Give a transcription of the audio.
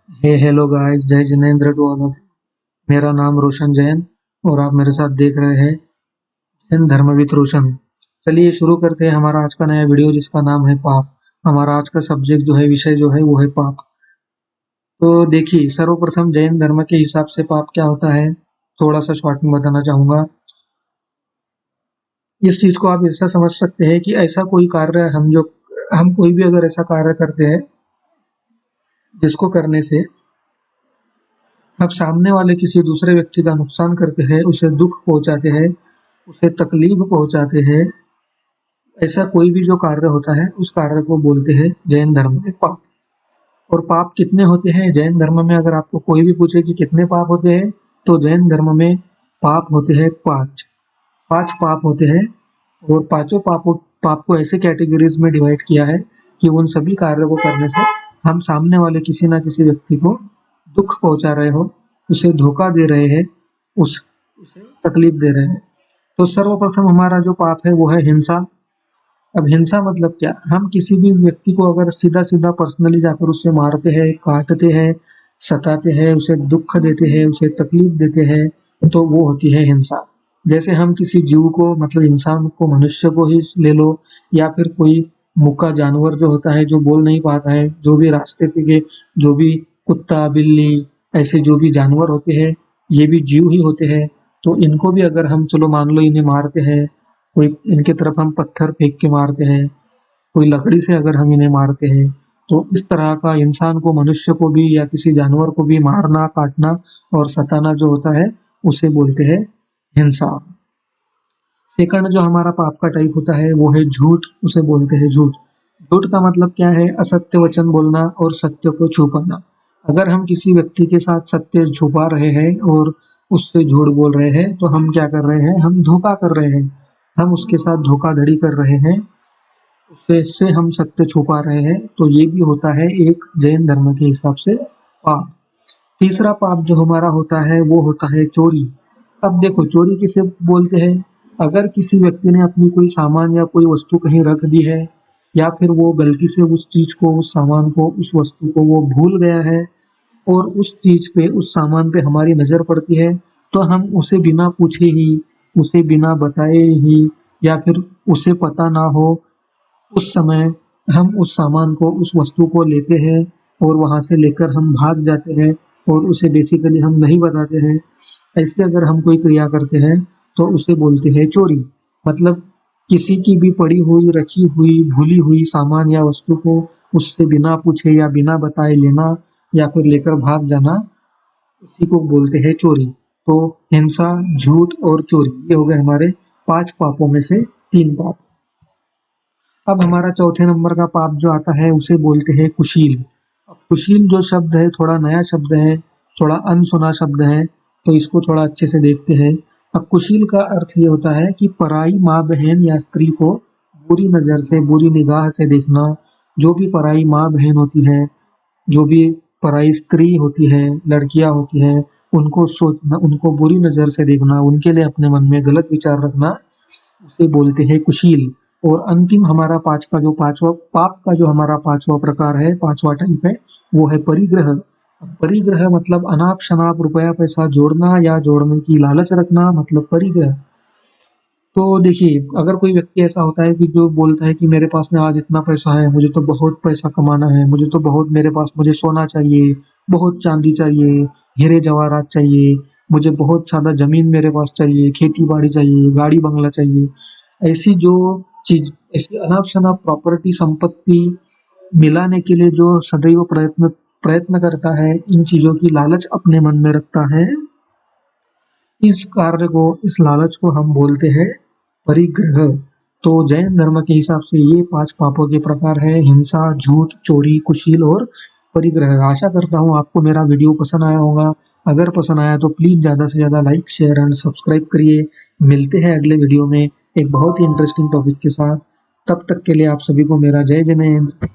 Hello guys, जय Jinendra to all of. मेरा नाम रोशन जैन और आप मेरे साथ देख रहे हैं जैन धर्म विद रोशन। चलिए शुरू करते हैं हमारा आज का नया वीडियो जिसका नाम है पाप। हमारा आज का सब्जेक्ट जो है, विषय जो है वो है पाप। तो देखिए, सर्वप्रथम जैन धर्म के हिसाब से पाप क्या होता है थोड़ा सा शॉर्ट में बताना चाहूंगा। इस चीज को आप ऐसा समझ सकते हैं कि ऐसा कोई कार्य हम कोई भी अगर ऐसा कार्य करते हैं जिसको करने से अब सामने वाले किसी दूसरे व्यक्ति का नुकसान करते हैं, उसे दुख पहुंचाते हैं, उसे तकलीफ पहुंचाते हैं, ऐसा कोई भी जो कार्य होता है उस कार्य को बोलते हैं जैन धर्म में पाप। और पाप कितने होते हैं जैन धर्म में? अगर आपको कोई भी पूछे कि कितने पाप होते हैं, तो जैन धर्म में पाप होते हैं 5। 5 पाप होते हैं। और पांचों पाप को ऐसे कैटेगरीज में डिवाइड किया है कि उन सभी कार्यों को करने से हम सामने वाले किसी ना किसी व्यक्ति को दुख पहुंचा रहे हो, उसे धोखा दे रहे हैं, उसे तकलीफ दे रहे हैं। तो सर्वप्रथम हमारा जो पाप है वो है हिंसा। अब हिंसा मतलब क्या? हम किसी भी व्यक्ति को अगर सीधा सीधा पर्सनली जाकर उससे मारते हैं, काटते हैं, सताते हैं, उसे दुख देते हैं, उसे तकलीफ देते हैं, तो वो होती है हिंसा। जैसे हम किसी जीव को, मतलब इंसान को, मनुष्य को ही ले लो, या फिर कोई मूका जानवर जो होता है, जो बोल नहीं पाता है, जो भी रास्ते पे के जो भी कुत्ता बिल्ली ऐसे जो भी जानवर होते हैं, ये भी जीव ही होते हैं। तो इनको भी अगर हम, चलो मान लो इन्हें मारते हैं, कोई इनके तरफ हम पत्थर फेंक के मारते हैं, कोई लकड़ी से अगर हम इन्हें मारते हैं, तो इस तरह का इंसान को, मनुष्य को भी या किसी जानवर को भी मारना, काटना और सताना जो होता है उसे बोलते हैं हिंसा। सेकंड जो हमारा पाप का टाइप होता है वो है झूठ, उसे बोलते हैं झूठ। झूठ का मतलब क्या है? असत्य वचन बोलना और सत्य को छुपाना। अगर हम किसी व्यक्ति के साथ सत्य छुपा रहे हैं और उससे झूठ बोल रहे हैं, तो हम क्या कर रहे हैं? हम धोखा कर रहे हैं, हम उसके साथ धोखाधड़ी कर रहे हैं, उससे हम सत्य छुपा रहे हैं। तो ये भी होता है एक जैन धर्म के हिसाब से पाप। तीसरा पाप जो हमारा होता है वो होता है चोरी। अब देखो, चोरी किसे बोलते हैं? अगर किसी व्यक्ति ने अपनी कोई सामान या कोई वस्तु कहीं रख दी है, या फिर वो गलती से उस चीज को, उस सामान को, उस वस्तु को वो भूल गया है, और उस चीज पे, उस सामान पे हमारी नजर पड़ती है, तो हम उसे बिना पूछे ही, उसे बिना बताए ही, या फिर उसे पता ना हो उस समय हम उस सामान को, उस वस्तु को लेते हैं और वहां से लेकर हम भाग जाते हैं, और उसे बेसिकली हम नहीं बताते हैं। ऐसे अगर हम कोई क्रिया करते हैं तो उसे बोलते हैं चोरी। मतलब किसी की भी पड़ी हुई, रखी हुई, भूली हुई सामान या वस्तु को उससे बिना पूछे या बिना बताए लेना या फिर लेकर भाग जाना, इसी को बोलते हैं चोरी। तो हिंसा, झूठ और चोरी, ये हो गए हमारे 5 पापों में से 3 पाप। अब हमारा चौथे नंबर का पाप जो आता है उसे बोलते हैं कुशील। अब कुशील जो शब्द है थोड़ा नया शब्द है, थोड़ा अनसुना शब्द है, तो इसको थोड़ा अच्छे से देखते हैं। अब कुशील का अर्थ ये होता है कि पराई माँ बहन या स्त्री को बुरी नजर से, बुरी निगाह से देखना। जो भी पराई माँ बहन होती है, जो भी पराई स्त्री होती है, लड़कियां होती हैं, उनको सोचना, उनको बुरी नजर से देखना, उनके लिए अपने मन में गलत विचार रखना, उसे बोलते हैं कुशील। और अंतिम हमारा पांचवा पाप का जो हमारा 5वां प्रकार है, 5वां टाइप है, वो है परिग्रह। परिग्रह मतलब अनाप शनाप रुपया पैसा जोड़ना या जोड़ने की लालच रखना, मतलब परिग्रह। तो देखिए, अगर कोई व्यक्ति ऐसा होता है कि जो बोलता है कि मेरे पास में आज इतना पैसा है, मुझे तो बहुत पैसा कमाना है, मुझे तो बहुत, मेरे पास, मुझे सोना चाहिए, बहुत चांदी चाहिए, हीरे जवाहरात चाहिए, मुझे बहुत ज्यादा जमीन मेरे पास चाहिए, खेती बाड़ी चाहिए, गाड़ी बंगला चाहिए, ऐसी जो चीज, ऐसी अनाप शनाप प्रॉपर्टी, संपत्ति मिलाने के लिए जो सदैव प्रयत्न प्रयत्न करता है, इन चीजों की लालच अपने मन में रखता है, इस कार्य को, इस लालच को हम बोलते हैं परिग्रह। तो जैन धर्म के हिसाब से ये 5 पापों के प्रकार है: हिंसा, झूठ, चोरी, कुशील और परिग्रह। आशा करता हूँ आपको मेरा वीडियो पसंद आया होगा। अगर पसंद आया तो प्लीज ज्यादा से ज्यादा लाइक, शेयर एंड सब्सक्राइब करिए। मिलते हैं अगले वीडियो में एक बहुत ही इंटरेस्टिंग टॉपिक के साथ। तब तक के लिए आप सभी को मेरा जय जिनेंद्र।